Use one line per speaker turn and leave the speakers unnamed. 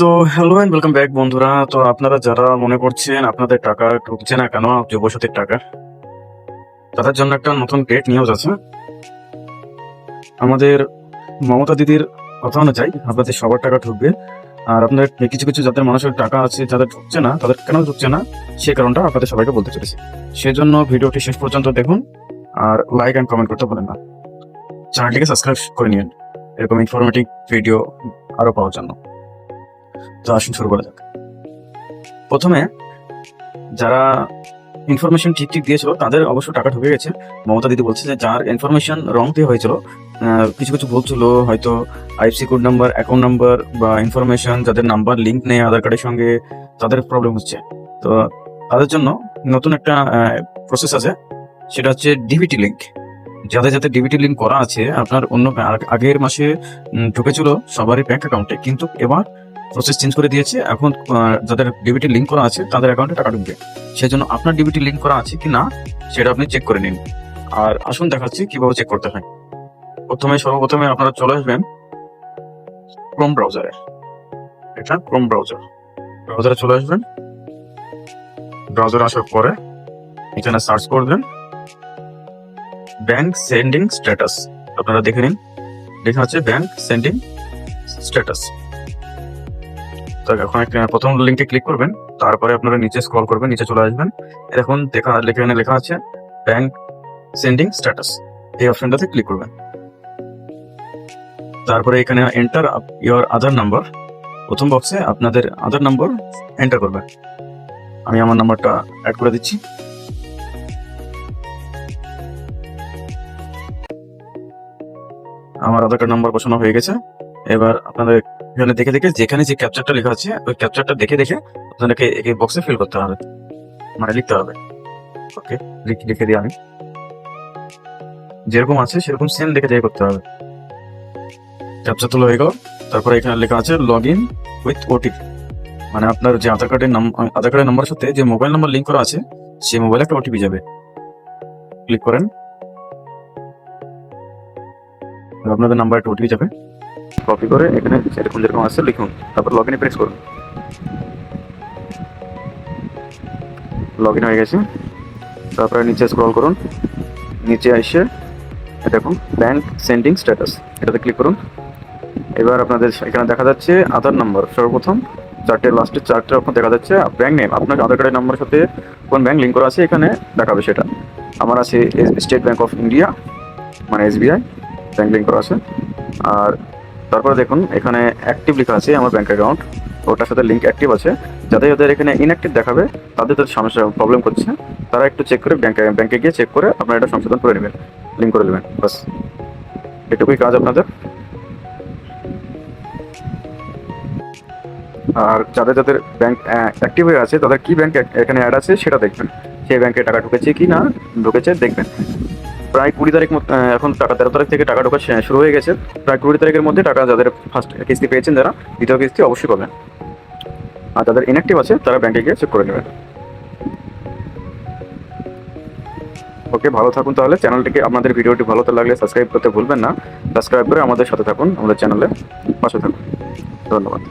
তো hello and welcome back বন্ধুরা। তো আপনারা যারা মনে করছেন আপনাদের টাকা ঢুকছে না কেন, যুবসাথীর টাকা, তাদের জন্য একটা নতুন গ্রেট নিউজ আছে। আমাদের মমতা দিদির কথা অনুযায়ী আপনাদের সবার টাকা ঢুকবে। আর আপনাদের কিছু কিছু যাদের মানুষের টাকা আছে, যাদের ঢুকছে না, তাদের কেন ঢুকছে না সেই কারণটা আপনাদের সবাইকে বলতে চলেছি। সেজন্য ভিডিওটি শেষ পর্যন্ত দেখুন আর লাইক এন্ড কমেন্ট করতে ভুলেন না। চ্যানেলটিকে সাবস্ক্রাইব করে নিন এরকম ইনফরমেটিভ ভিডিও আরো পাওয়ার জন্য। তো আসুন শুরু করা যাক। প্রথমে যারা ইনফরমেশন ঠিক ঠিক দিয়েছিল তাদের অবশ্য টাকা ঢুকে গেছে। মমতা দিদি বলছে যে যার ইনফরমেশন রং দিয়ে হয়েছিল, কিছু কিছু ভুল ছিল, হয়তো IFC code number, account number বা ইনফরমেশন যাদের নাম্বার লিঙ্ক নেই আধার কার্ডের সঙ্গে, তাদের প্রবলেম হচ্ছে। তো তাদের জন্য নতুন একটা প্রসেস আছে, সেটা হচ্ছে ডিবিটি লিঙ্ক। যাদের যাদের ডিবিটি লিঙ্ক করা আছে, আপনার অন্য আগের মাসে ঢুকেছিল সবারই ব্যাংক অ্যাকাউন্টে, কিন্তু এবার প্রসেস চেঞ্জ করে দিয়েছে। এখন যাদের ডিবিটি লিঙ্ক করা আছে তাদের অ্যাকাউন্টে টাকা ঢুকবে। সেজন্য আপনার ডিবিটি লিঙ্ক করা আছে কি না সেটা আপনি চেক করে নিন। আর আসুন দেখাচ্ছি কিভাবে চেক করতে হয়। সর্বপ্রথমে আপনারা চলে আসবেন ক্রোম ব্রাউজারে। এটা ক্রোম ব্রাউজারে চলে আসবেন। ব্রাউজারে আসার পরে এখানে সার্চ করবেন ব্যাংক সেন্ডিং স্ট্যাটাস। আপনারা দেখে নিন, লেখা আছে ব্যাংক সেন্ডিং স্ট্যাটাস। তো এখন প্রথম লিঙ্কে ক্লিক করবেন, তারপরে আপনারা নিচে স্ক্রল করবেন, নিচে চলে আসবেন। এখন এখানে লেখা আছে ব্যাংক সেন্ডিং স্ট্যাটাস, এই অপশনটাতে ক্লিক করবেন। তারপরে এখানে এন্টার ইওর আধার নাম্বার, প্রথম বক্সে আপনাদের আধার নাম্বার এন্টার করবেন। আমি আমার নাম্বারটা অ্যাড করে দিচ্ছি। আমার আধার কার্ড নাম্বার বসানো হয়ে গেছে। এবার আপনাদের এখানে দেখে দেখে যেখানে যে ক্যাপচারটা লেখা আছে, ওই ক্যাপচারটা দেখে দেখে আপনাদেরকে এই বক্সে ফিল করতে হবে, মানে লিখতে হবে। ওকে, লিখে দিই আমি, যেরকম আছে সেরকম সেম দেখে দেখে করতে হবে। ক্যাপচার তোলা হয়ে গেল। তারপরে এখানে লেখা আছে লগ ইন উইথ ওটিপি, মানে আপনার যে আধার কার্ডের নাম্বারের সাথে যে মোবাইল নাম্বার লিঙ্ক করা আছে সেই মোবাইলে একটা ওটিপি যাবে। ক্লিক করেন, আপনাদের নাম্বার একটা ওটিপি যাবে। কপি করে এখানে যেরকম যেরকম আছে লিখুন, তারপর লগ ইনে প্রেস করুন। লগ ইন হয়ে গেছে। তারপরে নিচে স্ক্রল করুন, নিচে এসে দেখুন ব্যাংক সেন্ডিং স্ট্যাটাস, এটাতে ক্লিক করুন। এবার আপনাদের এখানে দেখা যাচ্ছে আধার নাম্বার, সর্বপ্রথম লাস্টের চারটে অক্ষর দেখা যাচ্ছে। ব্যাংক নেম, আপনার আধার কার্ডের নাম্বারের সাথে কোন ব্যাংক লিঙ্ক করা আছে এখানে দেখাবে সেটা। আমার আছে স্টেট ব্যাংক অফ ইন্ডিয়া, মানে এসবিআই ব্যাংক লিঙ্ক করা আছে। আর তারপরে দেখুন এখানে অ্যাক্টিভ লেখা আছে, আমার ব্যাংক অ্যাকাউন্ট ওটার সাথে লিঙ্ক অ্যাক্টিভ আছে। যাদের এখানে ইনঅ্যাক্টিভ দেখাবে, তাদের সমস্যা প্রবলেম করছে, তারা একটু চেক করে ব্যাংকে গিয়ে চেক করে আপনারা এটা সংশোধন করে নেবেন, লিঙ্ক করে নেবেন। বাস এটুকুই কাজ আপনাদের। আর যাদের ব্যাংক অ্যাক্টিভ হয়ে আছে, তাদের কি ব্যাংক এখানে অ্যাড আছে সেটা দেখবেন, সেই ব্যাংকে টাকা ঢুকেছে কি না ঢুকেছে দেখবেন। প্রায় 20 তারিখ এখন টাকা 13 তারিখ থেকে টাকা ঢোকা শুরু হয়ে গেছে। প্রায় 20 তারিখের মধ্যে টাকা যাদের ফার্স্ট কিস্তি পেয়েছেন, যারা দ্বিতীয় কিস্তি অবশ্যই পাবেন। আর যাদের ইনঅ্যাক্টিভ আছে তারা ব্যাংকে গিয়ে চেক করে নেবেন। ওকে, ভালো থাকুন তাহলে। চ্যানেলটিকে, আপনাদের ভিডিওটি ভালো লাগলে সাবস্ক্রাইব করতে ভুলবেন না। সাবস্ক্রাইব করে আমাদের সাথে থাকুন, আমাদের চ্যানেলে পাশে থাকুন। ধন্যবাদ।